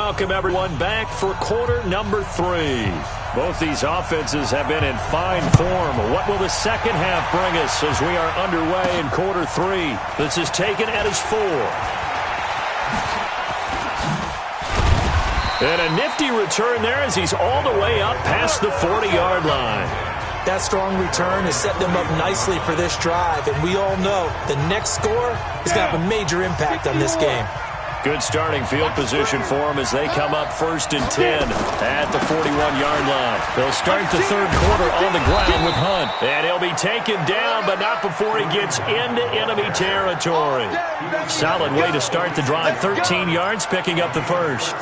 welcome everyone back for quarter number 3. Both these offenses have been in fine form. What will the second half bring us as we are underway in quarter 3? This is taken at his 4. And a nifty return there as he's all the way up past the 40-yard line. That strong return has set them up nicely for this drive, and we all know the next score is going to have a major impact on this game. Good starting field position for them as they come up 1st and 10 at the 41-yard line. They'll start the third quarter on the ground with Hunt. And he'll be taken down, but not before he gets into enemy territory. Solid way to start the drive. 13 yards, picking up the first.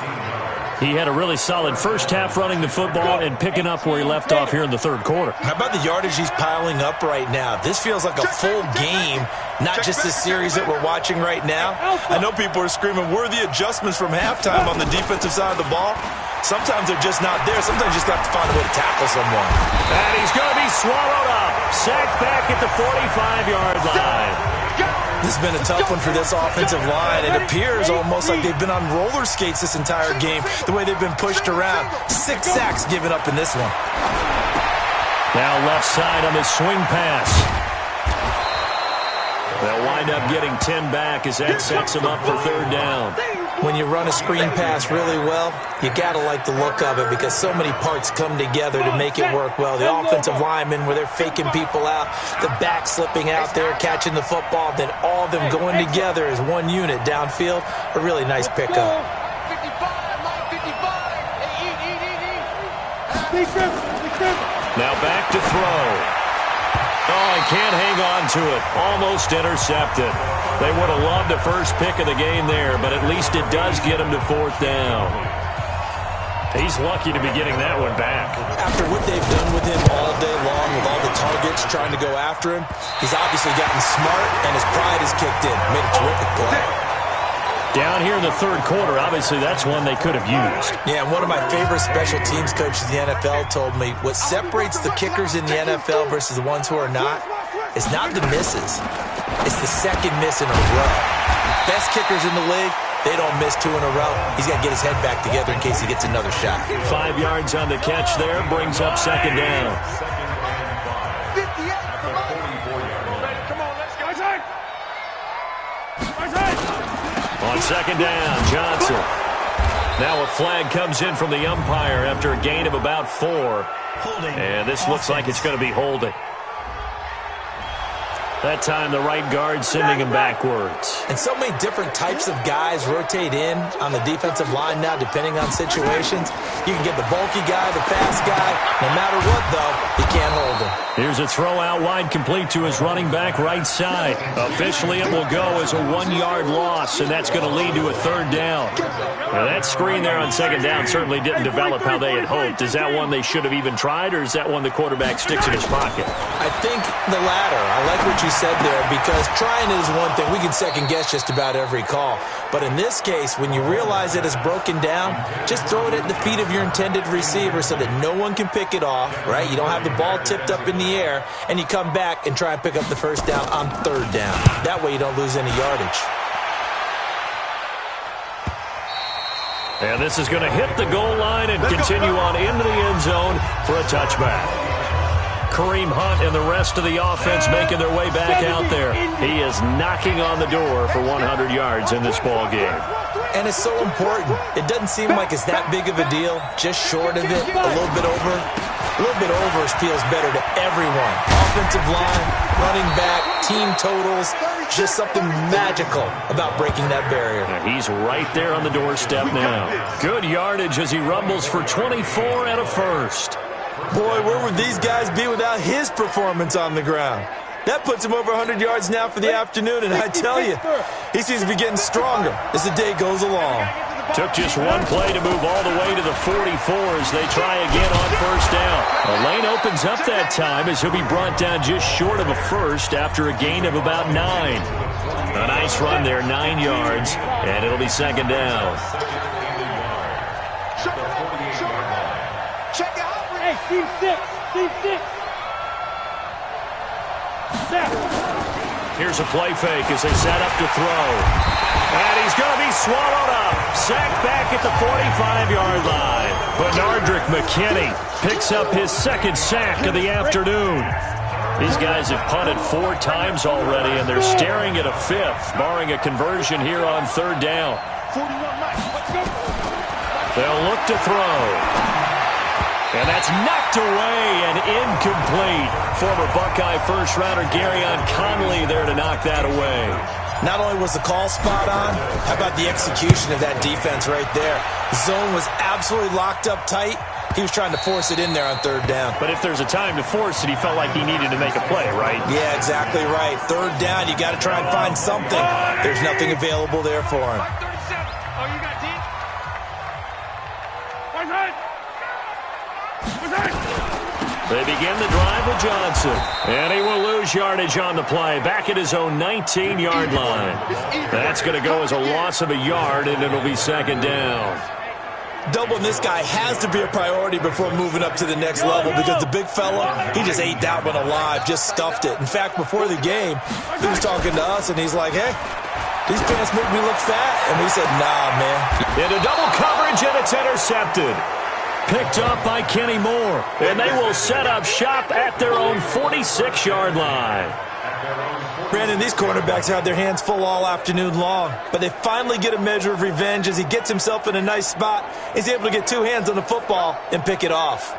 He had a really solid first half running the football and picking up where he left off here in the third quarter. How about the yardage he's piling up right now? This feels like a full game, not just this series that we're watching right now. I know people are screaming worthy adjustments from halftime on the defensive side of the ball. Sometimes they're just not there. Sometimes you just have to find a way to tackle someone. And he's going to be swallowed up. Sacked back at the 45-yard line. This has been a tough one for this offensive line. It appears almost like they've been on roller skates this entire game, the way they've been pushed around. 6 sacks given up in this one. Now left side on the swing pass. They'll wind up getting 10 back as that sets them up for third down. When you run a screen pass really well, you got to like the look of it because so many parts come together to make it work well. The offensive linemen, where they're faking people out, the back slipping out there, catching the football, then all of them going together as one unit downfield. A really nice pickup. Now back to throw. Oh, he can't hang on to it. Almost intercepted. They would have loved the first pick of the game there, but at least it does get him to 4th down. He's lucky to be getting that one back. After what they've done with him all day long, with all the targets trying to go after him, he's obviously gotten smart, and his pride has kicked in. Made a terrific play. Down here in the third quarter, obviously that's one they could have used. Yeah, and one of my favorite special teams coaches in the NFL told me what separates the kickers in the NFL versus the ones who are not is not the misses. It's the second miss in a row. Best kickers in the league, they don't miss 2 in a row. He's got to get his head back together in case he gets another shot. 5 yards on the catch there, brings up second down. On second down, Johnson. Now a flag comes in from the umpire after a gain of about 4. And this looks like it's going to be holding. That time the right guard sending him backwards. And so many different types of guys rotate in on the defensive line now depending on situations. You can get the bulky guy, the fast guy. No matter what, though, you can't hold him. Here's a throw out wide complete to his running back right side. Officially it will go as a 1-yard loss, and that's going to lead to a third down. Now that screen there on second down certainly didn't develop how they had hoped. Is that one they should have even tried, or is that one the quarterback sticks in his pocket? I think the latter. I like what you said there, because trying is one thing. We can second guess just about every call. But in this case, when you realize it is broken down, just throw it at the feet of your intended receiver so that no one can pick it off, right? You don't have the ball tipped up in the air, and you come back and try and pick up the first down on third down. That way you don't lose any yardage. And this is going to hit the goal line and continue on into the end zone for a touchback. Kareem Hunt and the rest of the offense making their way back out there. He is knocking on the door for 100 yards in this ball game. And it's so important. It doesn't seem like it's that big of a deal. Just short of it, a little bit over. A little bit over feels better to everyone. Offensive line, running back, team totals. Just something magical about breaking that barrier. Yeah, he's right there on the doorstep now. Good yardage as he rumbles for 24 and a first. Boy, where would these guys be without his performance on the ground? That puts him over 100 yards now for the afternoon, and I tell you, he seems to be getting stronger as the day goes along. Took just one play to move all the way to the 44 as they try again on first down. A lane opens up that time as he'll be brought down just short of a first after a gain of about 9. A nice run there, 9 yards, and it'll be second down. Check out. Hey, team 6. Here's a play fake as they set up to throw. And he's going to be swallowed up. Sacked back at the 45-yard line. Bernardrick McKinney picks up his second sack of the afternoon. These guys have punted 4 times already, and they're staring at a 5th, barring a conversion here on 3rd down. They'll look to throw. And that's knocked away and incomplete. Former Buckeye first-rounder Garyon Conley there to knock that away. Not only was the call spot on, how about the execution of that defense right there? The zone was absolutely locked up tight. He was trying to force it in there on 3rd down. But if there's a time to force it, he felt like he needed to make a play, right? Yeah, exactly right. 3rd down, you got to try and find something. There's nothing available there for him. They begin the drive with Johnson. And he will lose yardage on the play. Back at his own 19-yard line. That's going to go as a loss of a yard, and it'll be 2nd down. Doubling this guy has to be a priority before moving up to the next level, because the big fella, he just ate that one alive, just stuffed it. In fact, before the game, he was talking to us, and he's like, hey, these pants make me look fat. And we said, nah, man. Into double coverage, and it's intercepted. Picked up by Kenny Moore. And they will set up shop at their own 46-yard line. Brandon, these cornerbacks have their hands full all afternoon long, but they finally get a measure of revenge as he gets himself in a nice spot. He's able to get 2 hands on the football and pick it off.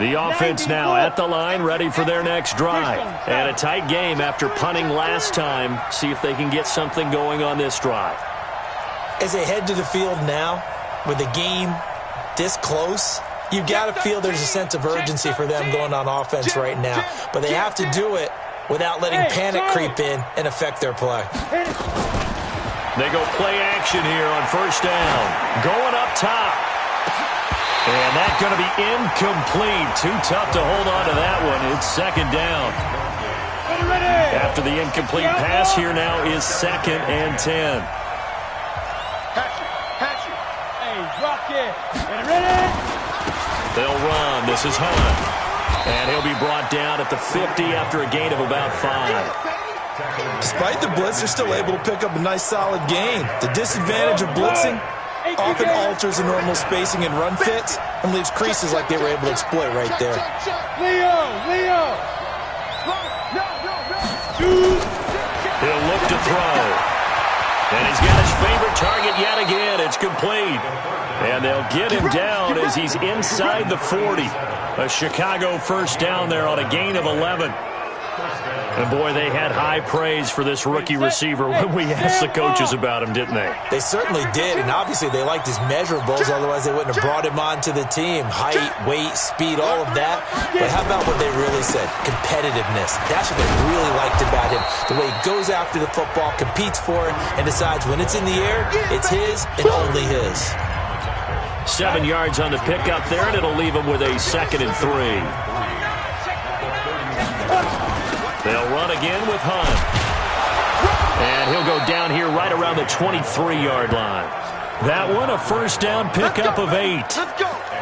The offense now at the line, ready for their next drive. And a tight game after punting last time. See if they can get something going on this drive. As they head to the field now, with the game this close, you've got to feel there's a sense of urgency for them going on offense right now. But they have to do it without letting panic creep in and affect their play. They go play action here on 1st down. Going up top. And that's going to be incomplete. Too tough to hold on to that one. It's 2nd down. After the incomplete pass, here now is 2nd and 10. They'll run. This is Hunt. And he'll be brought down at the 50 after a gain of about 5. Despite the blitz, they're still able to pick up a nice solid gain. The disadvantage of blitzing often alters the normal spacing and run fits and leaves creases like they were able to exploit right there. He'll look to throw. And he's got his favorite target yet again. It's complete. And they'll get him down as he's inside the 40. A Chicago 1st down there on a gain of 11. And, boy, they had high praise for this rookie receiver when we asked the coaches about him, didn't they? They certainly did, and obviously they liked his measurables, otherwise they wouldn't have brought him onto the team. Height, weight, speed, all of that. But how about what they really said? Competitiveness. That's what they really liked about him. The way he goes after the football, competes for it, and decides when it's in the air, it's his and only his. 7 yards on the pickup there, and it'll leave him with a 2nd and 3. They'll run again with Hunt. And he'll go down here right around the 23-yard line. That one, a 1st down pickup of 8.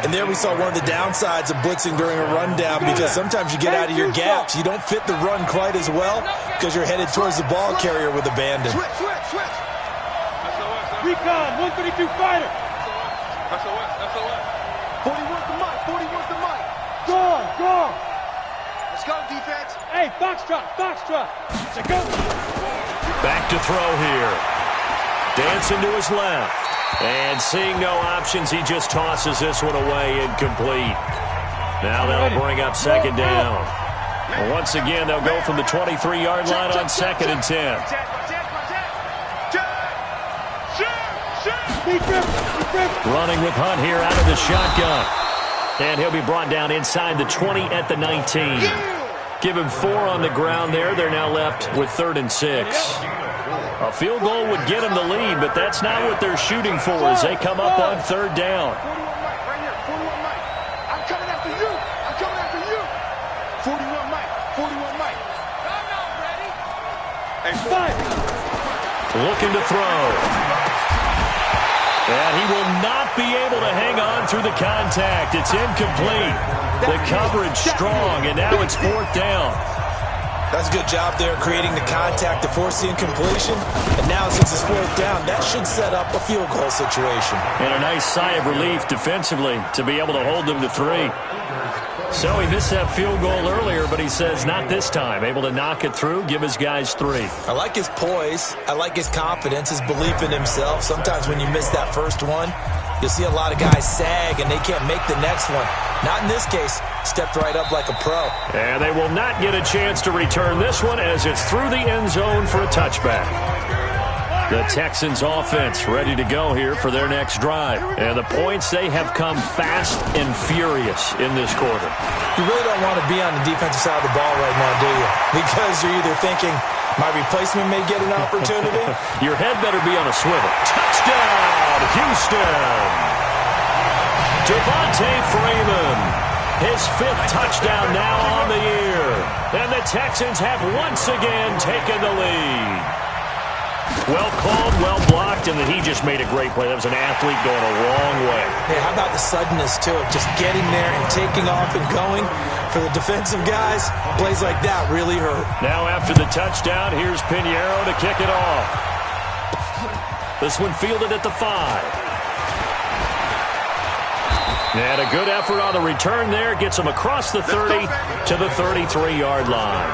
And there we saw one of the downsides of blitzing during a rundown, because sometimes you get out of your gaps. You don't fit the run quite as well because you're headed towards the ball carrier with abandon. Recon, 132 fighter. 41 to Mike, 41 to Mike. Go. Let's go, defense. Hey, foxtrot. Let's go. Back to throw here. Dancing to his left. And seeing no options, he just tosses this one away, incomplete. Now that'll bring up 2nd down. Once again, they'll go from the 23-yard line on 2nd and 10. Running with Hunt here out of the shotgun. And he'll be brought down inside the 20 at the 19. Give him 4 on the ground there. They're now left with 3rd and 6. A field goal would get them the lead, but that's not what they're shooting for as they come up on 3rd down. 41 Mike, right here. 41 Mike. I'm coming after you. 41 Mike. 41 Mike. I'm not ready. Hey, Five. Looking to throw. And he will not be able to hang on through the contact. It's incomplete. The coverage strong, and now it's 4th down. That's a good job there creating the contact to force the incompletion. And now since it's fourth down, that should set up a field goal situation. And a nice sigh of relief defensively to be able to hold them to 3. So he missed that field goal earlier, but he says not this time. Able to knock it through, give his guys 3. I like his poise. I like his confidence, his belief in himself. Sometimes when you miss that first one, you'll see a lot of guys sag and they can't make the next one. Not in this case. Stepped right up like a pro. And they will not get a chance to return this one as it's through the end zone for a touchback. The Texans offense ready to go here for their next drive. And the points, they have come fast and furious in this quarter. You really don't want to be on the defensive side of the ball right now, do you? Because you're either thinking, my replacement may get an opportunity. Your head better be on a swivel. Touchdown, Houston! Devontae Freeman. His 5th touchdown now on the year. And the Texans have once again taken the lead. Well called, well blocked, and then he just made a great play. That was an athlete going a long way. Hey, how about the suddenness to it? Just getting there and taking off and going. For the defensive guys, plays like that really hurt. Now after the touchdown, here's Pinheiro to kick it off. This one fielded at the 5. And a good effort on the return there. Gets him across the 30 to the 33-yard line.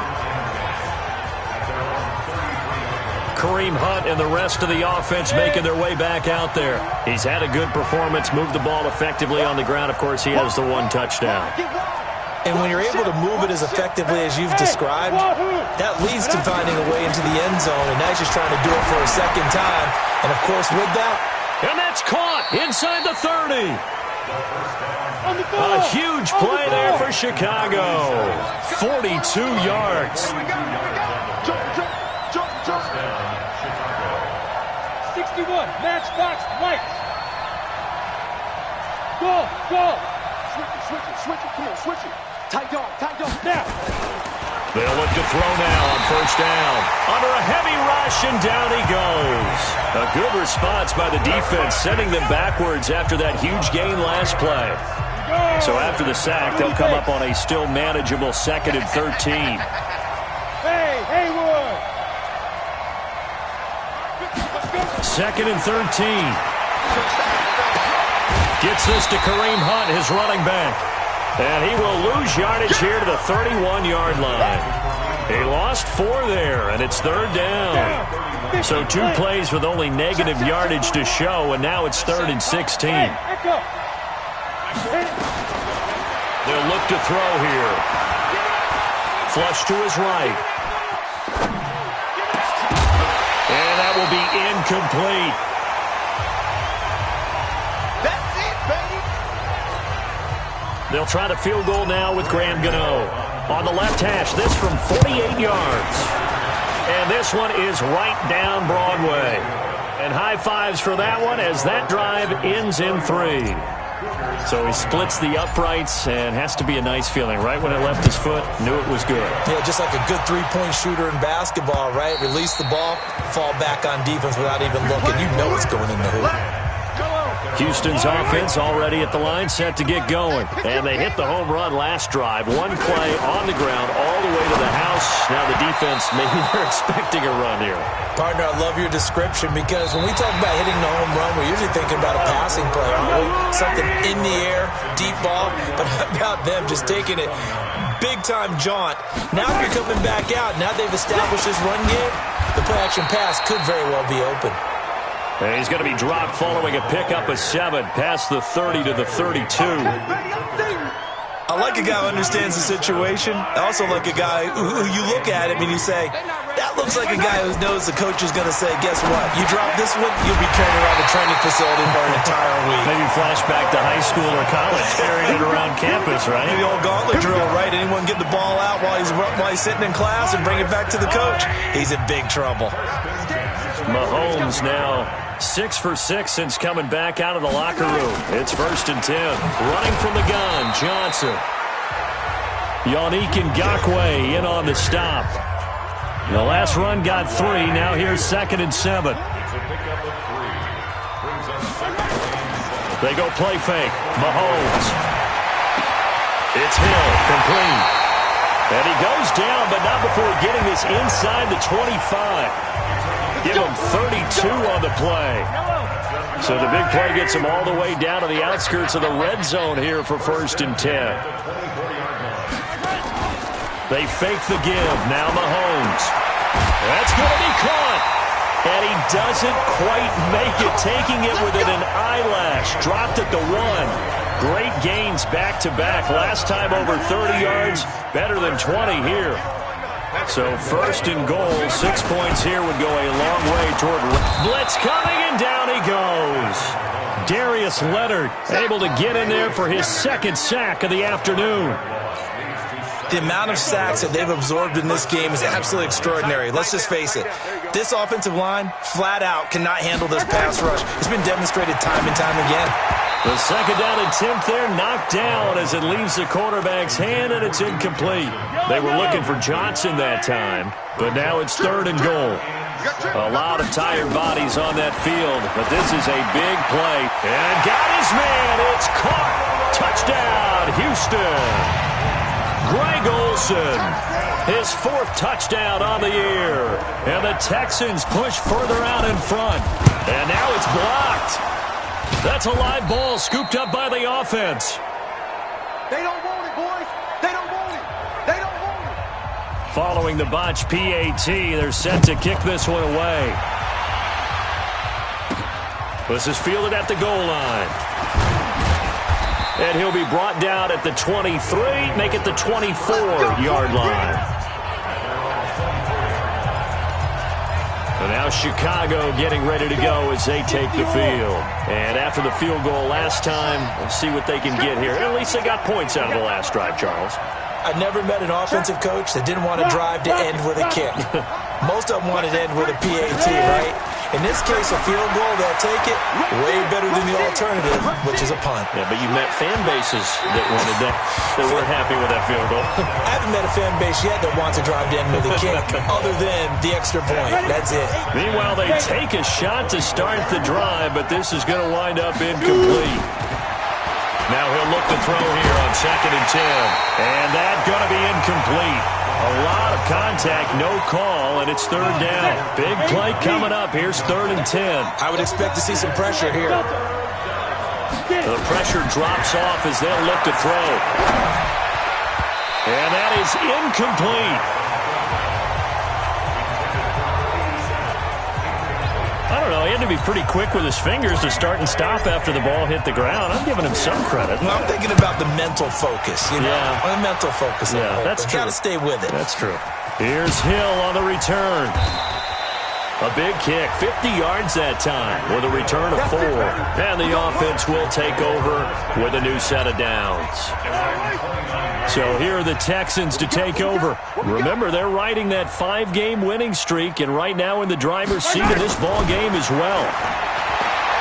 Kareem Hunt and the rest of the offense making their way back out there. He's had a good performance, moved the ball effectively on the ground. Of course, he has the 1 touchdown. And when you're able to move it as effectively as you've described, that leads to finding a way into the end zone, and now he's just trying to do it for a second time. And, of course, with that... And that's caught inside the 30. A huge play there for Chicago. 42 yards. 61, matchbox, lights. Go. Switch it, come on, switch it. Tight dog, now. They'll look to throw now on first down. Under a heavy rush, and down he goes. A good response by the defense, sending them backwards after that huge gain last play. So after the sack, they'll come up on a still manageable 2nd and 13. Hey, Haywood. 2nd and 13. Gets this to Kareem Hunt, his running back. And he will lose yardage here to the 31-yard line. He lost 4 there, and it's 3rd down. So 2 plays with only negative yardage to show, and now it's 3rd and 16. They'll look to throw here. Flush to his right. And that will be incomplete. They'll try the field goal now with Graham Gano. On the left hash, this from 48 yards. And this one is right down Broadway. And high fives for that one as that drive ends in 3. So he splits the uprights and has to be a nice feeling. Right when it left his foot, knew it was good. Yeah, just like a good 3-point shooter in basketball, right? Release the ball, fall back on defense without even looking. You know it's going in the hoop. Houston's offense already at the line, set to get going. And they hit the home run last drive. 1 play on the ground all the way to the house. Now the defense, maybe they're expecting a run here. Partner, I love your description because when we talk about hitting the home run, we're usually thinking about a passing play, aren't we? Something in the air, deep ball. But how about them just taking it big-time jaunt? Now you're coming back out. Now they've established this run game. The play-action pass could very well be open. And he's going to be dropped following a pickup of 7 past the 30 to the 32. I like a guy who understands the situation. I also like a guy who you look at him and you say, that looks like a guy who knows the coach is going to say, guess what? You drop this one, you'll be carrying around the training facility for an entire week. Maybe flashback to high school or college, carrying it around campus, right? The old gauntlet drill, right? Anyone get the ball out while he's sitting in class and bring it back to the coach? He's in big trouble. Mahomes now 6 for 6 since coming back out of the locker room. It's 1st and 10. Running from the gun, Johnson. Yannick Ngakoue in on the stop. The last run got 3. Now here's 2nd and 7. They go play fake. Mahomes. It's Hill, complete. And he goes down, but not before getting this inside the 25. Give him 32 on the play. So the big play gets him all the way down to the outskirts of the red zone here for 1st and 10. They fake the give. Now Mahomes. That's going to be caught. And he doesn't quite make it, taking it within an eyelash. Dropped at the 1. Great gains back-to-back. Last time over 30 yards, better than 20 here. So 1st and goal, 6 points here would go a long way toward blitz coming, and down he goes. Darius Leonard able to get in there for his 2nd sack of the afternoon. The amount of sacks that they've absorbed in this game is absolutely extraordinary. Let's just face it. This offensive line, flat out, cannot handle this pass rush. It's been demonstrated time and time again. The 2nd down attempt there knocked down as it leaves the quarterback's hand, and it's incomplete. They were looking for Johnson that time, but now it's 3rd and goal. A lot of tired bodies on that field, but this is a big play. And got his man. It's caught. Touchdown, Houston. Greg Olsen, his 4th touchdown on the year. And the Texans push further out in front. And now it's blocked. That's a live ball scooped up by the offense. They don't want it, boys. They don't want it. They don't want it. Following the botch PAT, they're set to kick this one away. This is fielded at the goal line. And he'll be brought down at the 23, make it the 24-yard line. And now Chicago getting ready to go as they take the field. And after the field goal last time, we'll see what they can get here. At least they got points out of the last drive, Charles. I never met an offensive coach that didn't want to drive to end with a kick. Most of them wanted to end with a PAT, right? In this case, a field goal, they'll take it. Way better than the alternative, which is a punt. Yeah, but you met fan bases that wanted that weren't happy with that field goal. I haven't met a fan base yet that wants to drive to end with a kick, other than the extra point. That's it. Meanwhile, they take a shot to start the drive, but this is going to wind up incomplete. Now he'll look to throw here on 2nd and 10. And that's going to be incomplete. A lot of contact, no call, and it's 3rd down. Big play coming up. Here's 3rd and 10. I would expect to see some pressure here. The pressure drops off as they'll look to throw. And that is incomplete. I don't know. He had to be pretty quick with his fingers to start and stop after the ball hit the ground. I'm giving him some credit. Well, I'm thinking about the mental focus, you know? Yeah. The mental focus. Yeah, that's true. Got to stay with it. That's true. Here's Hill on the return. A big kick, 50 yards that time with a return of 4. And the offense will take over with a new set of downs. So here are the Texans to take over. Remember, they're riding that 5-game winning streak, and right now in the driver's seat of this ball game as well.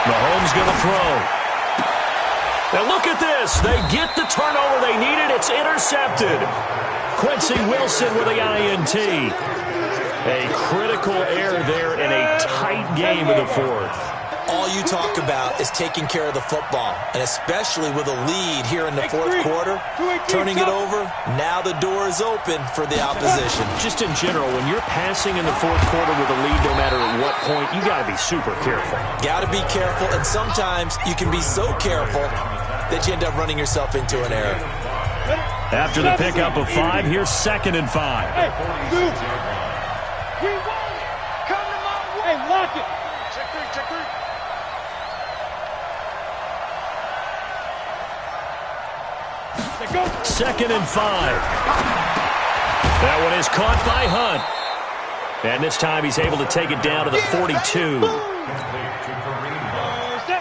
Mahomes going to throw. And look at this. They get the turnover they needed. It's intercepted. Quincy Wilson with the INT. A critical error there in a tight game in the 4th. All you talk about is taking care of the football, and especially with a lead here in the 4th quarter, turning it over, now the door is open for the opposition. Just in general, when you're passing in the 4th quarter with a lead, no matter at what point, you got to be super careful. Got to be careful, and sometimes you can be so careful that you end up running yourself into an error. After the pickup of 5, here's 2nd and 5. Hey, Duke. We won it. Come to my way. Hey, lock it. Check 3, check 3. 2nd and 5. That one is caught by Hunt. And this time he's able to take it down to the 42.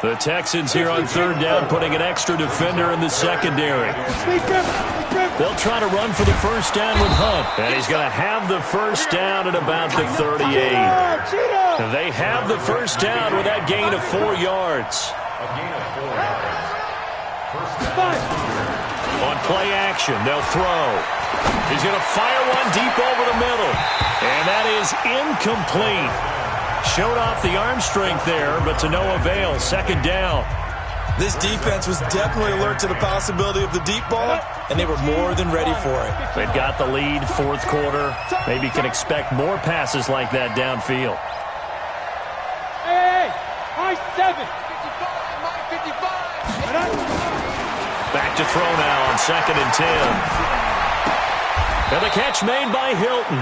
The Texans here on 3rd down, putting an extra defender in the secondary. They'll try to run for the 1st down with Hunt. And he's going to have the 1st down at about the 38. They have the 1st down with that gain of 4 yards. On play action, they'll throw. He's going to fire one deep over the middle. And that is incomplete. Showed off the arm strength there, but to no avail. 2nd down. This defense was definitely alert to the possibility of the deep ball, and they were more than ready for it. They've got the lead, fourth quarter. Maybe can expect more passes like that downfield. Hey, I 7. 55. Back to throw now on 2nd and 10. And the catch made by Hilton.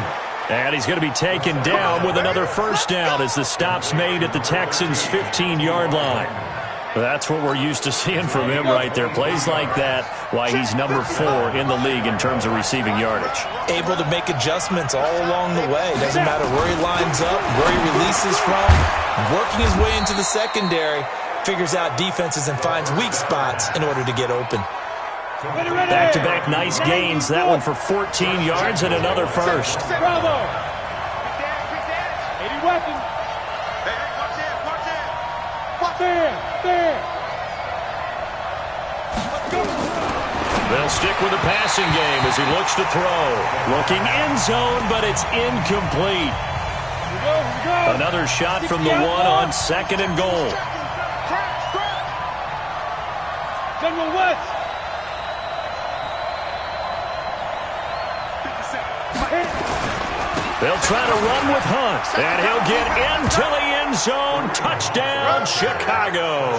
And he's going to be taken down with another first down as the stop's made at the Texans' 15-yard line. That's what we're used to seeing from him right there. Plays like that, why he's number 4 in the league in terms of receiving yardage. Able to make adjustments all along the way. Doesn't matter where he lines up, where he releases from. Working his way into the secondary, figures out defenses and finds weak spots in order to get open. Back-to-back nice gains. That one for 14 yards and another first. Bravo. 80 weapons. There. They'll stick with the passing game as he looks to throw. Looking end zone, but it's incomplete. Another shot from the one on 2nd and goal. General West. They'll try to run with Hunt, and he'll get into the end zone. Touchdown, Chicago.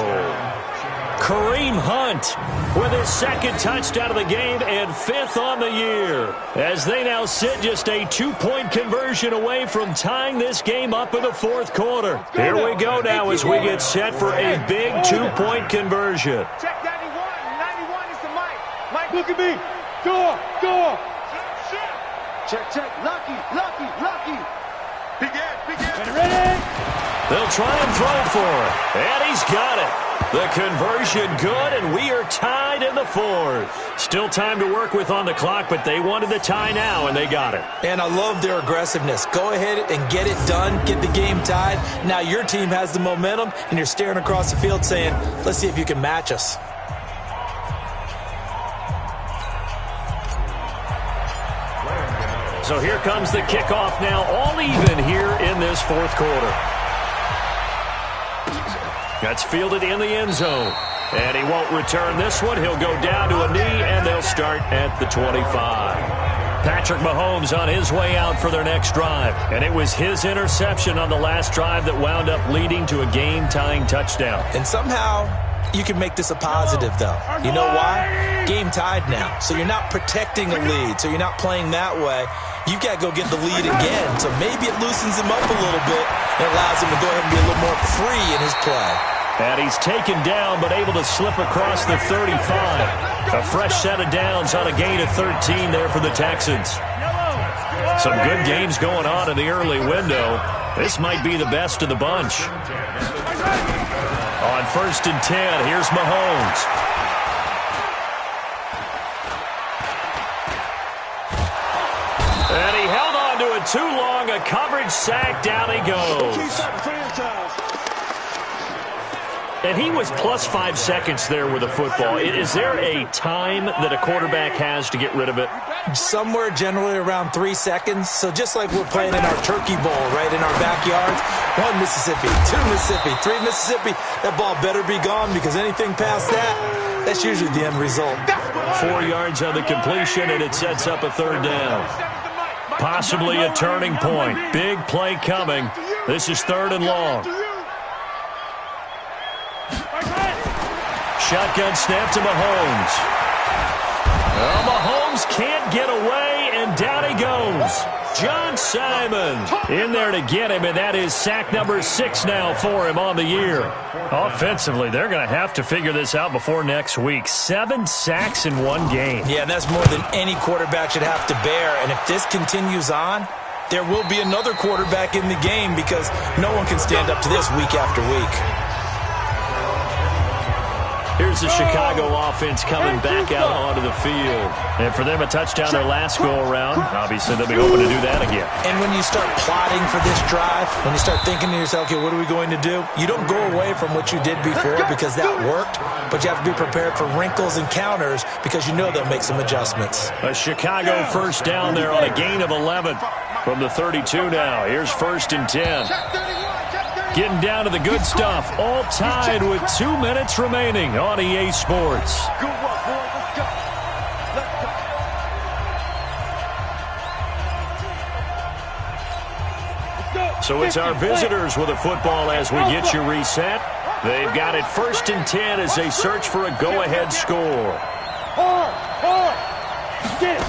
Kareem Hunt with his 2nd touchdown of the game and 5th on the year, as they now sit just a 2-point conversion away from tying this game up in the 4th quarter. Here we go now as we get set for a big 2-point conversion. Check 91. 91 is the mic. Mike, Look at me. Go. check. Lucky. Begin. Ready? They'll try and throw for it, and he's got it. The conversion good, and we are tied in the 4th. Still time to work with on the clock, but they wanted the tie now, and they got it. And I love their aggressiveness. Go ahead and get it done, get the game tied. Now your team has the momentum, and you're staring across the field saying, let's see if you can match us. So here comes the kickoff now, all even here in this 4th quarter. That's fielded in the end zone. And he won't return this one. He'll go down to a knee, and they'll start at the 25. Patrick Mahomes on his way out for their next drive. And it was his interception on the last drive that wound up leading to a game-tying touchdown. And somehow you can make this a positive, though. You know why? Game tied now. So you're not protecting a lead. So you're not playing that way. You've got to go get the lead again. So maybe it loosens him up a little bit and allows him to go ahead and be a little more free in his play. And he's taken down but able to slip across the 35. A fresh set of downs on a gain of 13 there for the Texans. Some good games going on in the early window. This might be the best of the bunch. On 1st and 10, here's Mahomes. And he held on to it too long. A coverage sack. Down he goes. And he was plus 5 seconds there with the football. Is there a time that a quarterback has to get rid of it? Somewhere generally around 3 seconds. So just like we're playing in our turkey bowl, right, in our backyards. 1 Mississippi, 2 Mississippi, 3 Mississippi. That ball better be gone because anything past that, that's usually the end result. 4 yards on the completion, and it sets up a 3rd down. Possibly a turning point. Big play coming. This is 3rd and long. Shotgun snap to Mahomes. Well, Mahomes can't get away, and down he goes. John Simon in there to get him, and that is sack number 6 now for him on the year. Offensively, they're going to have to figure this out before next week. 7 sacks in 1 game. Yeah, and that's more than any quarterback should have to bear. And if this continues on, there will be another quarterback in the game because no one can stand up to this week after week. Here's the Chicago offense coming back out onto the field. And for them, a touchdown their last go-around. Obviously, they'll be hoping to do that again. And when you start plotting for this drive, when you start thinking to yourself, okay, what are we going to do? You don't go away from what you did before because that worked, but you have to be prepared for wrinkles and counters because you know they'll make some adjustments. A Chicago first down there on a gain of 11 from the 32 now. Here's 1st and 10. Getting down to the good stuff. All tied with 2 minutes remaining on EA Sports. Good work, boy. Let's go. Let's go. So it's our visitors with a football as we get you reset. They've got it 1st and 10 as they search for a go-ahead score. Get it.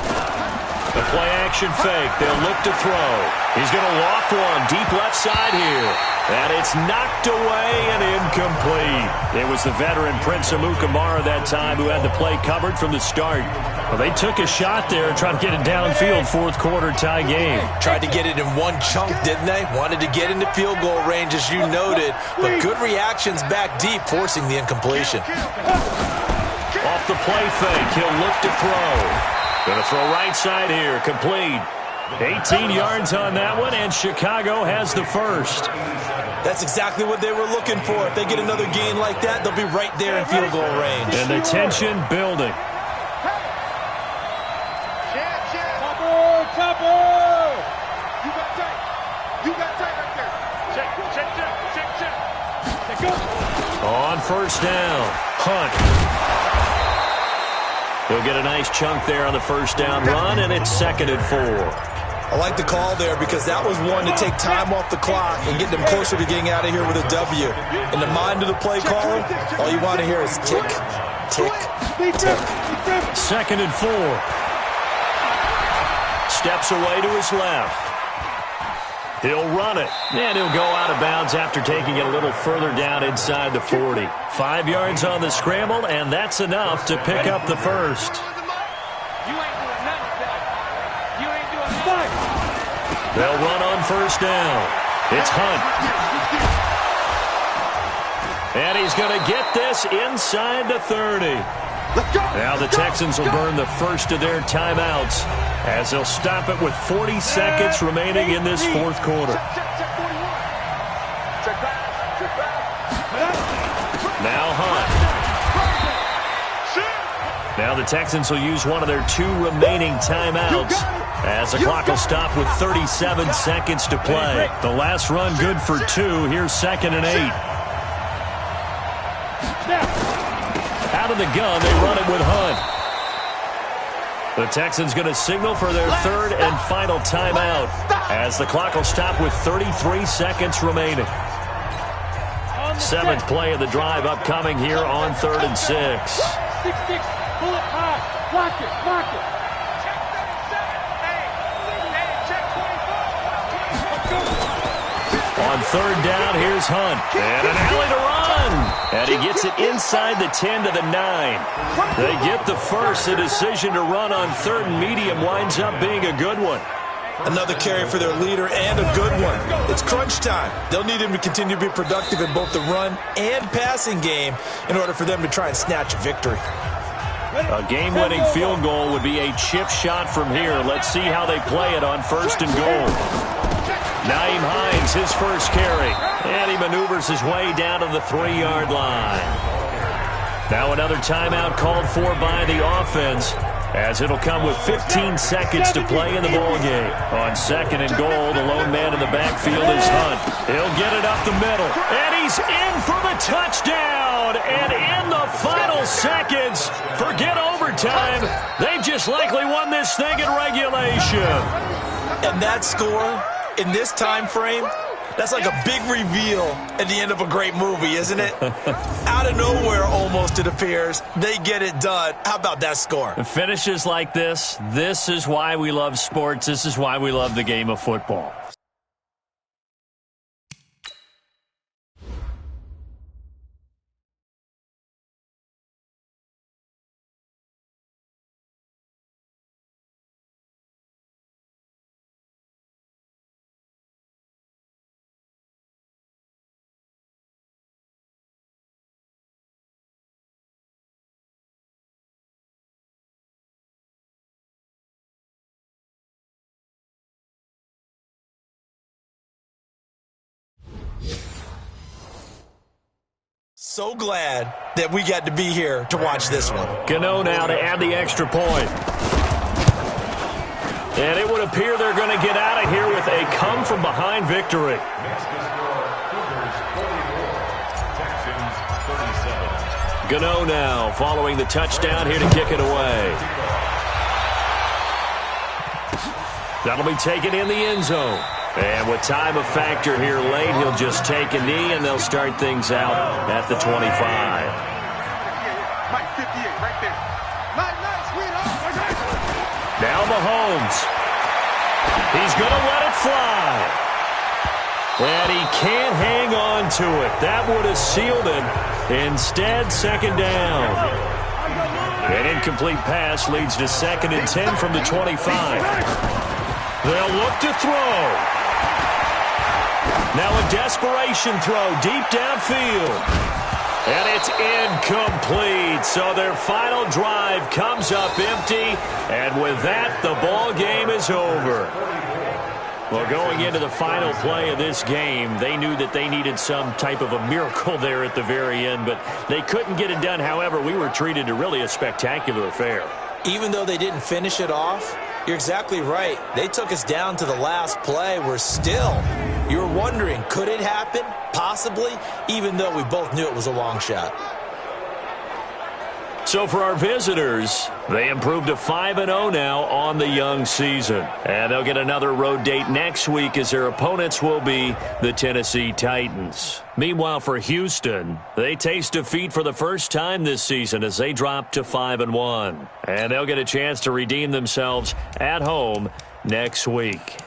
The play-action fake. They'll look to throw. He's going to loft one deep left side here. And it's knocked away and incomplete. It was the veteran Prince Amukamara that time who had the play covered from the start. Well, they took a shot there and tried to get it downfield, 4th quarter tie game. Tried to get it in one chunk, didn't they? Wanted to get into field goal range, as you noted. But good reactions back deep, forcing the incompletion. Off the play fake, he'll look to throw. Going to throw right side here, complete. 18 yards on that one, and Chicago has the first. That's exactly what they were looking for. If they get another gain like that, they'll be right there in field goal range. And the tension building. Chopper! You got tight. You got tight right there. Check. Go. On 1st down, Hunt. He'll get a nice chunk there on the 1st down run, and it's 2nd and 4. I like the call there because that was one to take time off the clock and get them closer to getting out of here with a W. In the mind of the play caller, all you want to hear is tick, tick, tick. 2nd and 4. Steps away to his left. He'll run it, and he'll go out of bounds after taking it a little further down inside the 40. 5 yards on the scramble, and that's enough to pick up the first. You ain't doing nothing. You ain't doing nothing. They'll run on 1st down. It's Hunt. And he's going to get this inside the 30. Now the Texans will burn the first of their timeouts as they'll stop it with 40 seconds remaining in this 4th quarter. Now Hunt. Now the Texans will use one of their 2 remaining timeouts as the clock will stop with 37 seconds to play. The last run good for 2. Here's 2nd and 8. Out of the gun, they run it with Hunt. The Texans going to signal for their 3rd and final timeout as the clock will stop with 33 seconds remaining. 7th play of the drive upcoming here on 3rd and 6. 6-6, pull it high, block it, block it. On 3rd down, here's Hunt. And an alley to run. And he gets it inside the 10 to the 9. They get the first. The decision to run on 3rd and medium winds up being a good one. Another carry for their leader and a good one. It's crunch time. They'll need him to continue to be productive in both the run and passing game in order for them to try and snatch a victory. A game-winning field goal would be a chip shot from here. Let's see how they play it on 1st and goal. Nyheim Hines, his first carry. And he maneuvers his way down to the 3-yard line. Now another timeout called for by the offense, as it'll come with 15 seconds to play in the ballgame. On 2nd and goal, the lone man in the backfield is Hunt. He'll get it up the middle, and he's in for the touchdown. And in the final seconds, forget overtime. They've just likely won this thing in regulation. And that score, in this time frame, that's like a big reveal at the end of a great movie, isn't it? Out of nowhere, almost, it appears. They get it done. How about that score? Finishes like this is why we love sports. This is why we love the game of football. So glad that we got to be here to watch this one. Gano now to add the extra point. And it would appear they're going to get out of here with a come-from-behind victory. Gano now following the touchdown here to kick it away. That'll be taken in the end zone. And with time a factor here late, he'll just take a knee, and they'll start things out at the 25. Now Mahomes. He's going to let it fly. And he can't hang on to it. That would have sealed it. Instead, second down. An incomplete pass leads to 2nd and 10 from the 25. They'll look to throw. Now a desperation throw deep downfield. And it's incomplete. So their final drive comes up empty. And with that, the ball game is over. Well, going into the final play of this game, they knew that they needed some type of a miracle there at the very end, but they couldn't get it done. However, we were treated to really a spectacular affair. Even though they didn't finish it off, you're exactly right. They took us down to the last play. We're still, you were wondering, could it happen? Possibly, even though we both knew it was a long shot. So for our visitors, they improved to 5-0 now on the young season. And they'll get another road date next week as their opponents will be the Tennessee Titans. Meanwhile, for Houston, they taste defeat for the first time this season as they drop to 5-1. And they'll get a chance to redeem themselves at home next week.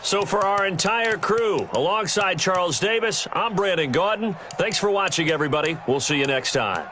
So for our entire crew, alongside Charles Davis, I'm Brandon Gaudin. Thanks for watching, everybody. We'll see you next time.